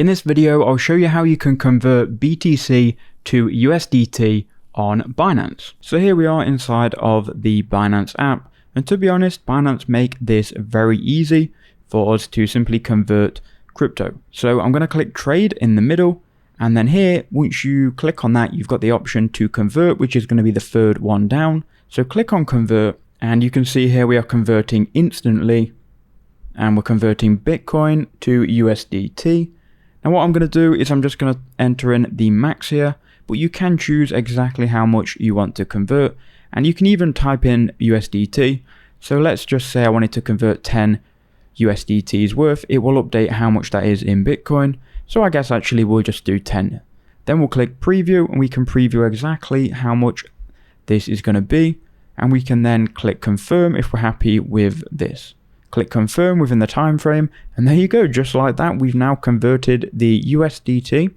In this video, I'll show you how you can convert BTC to USDT on Binance. So here we are inside of the Binance app, and to be honest, Binance make this very easy for us to simply convert crypto. So I'm going to click trade in the middle, and then here, once you click on that, you've got the option to convert, which is going to be the third one down. So click on convert, and you can see here we are converting instantly, and we're converting Bitcoin to USDT. Now what I'm going to do is I'm just going to enter in the max here, but you can choose exactly how much you want to convert, and you can even type in USDT. So let's just say I wanted to convert 10 USDT's worth. It will update how much that is in Bitcoin. So I guess actually we'll just do 10. Then we'll click preview, and we can preview exactly how much this is going to be, and we can then click confirm if we're happy with this. Click confirm within the time frame, and there you go. Just like that, we've now converted the USDT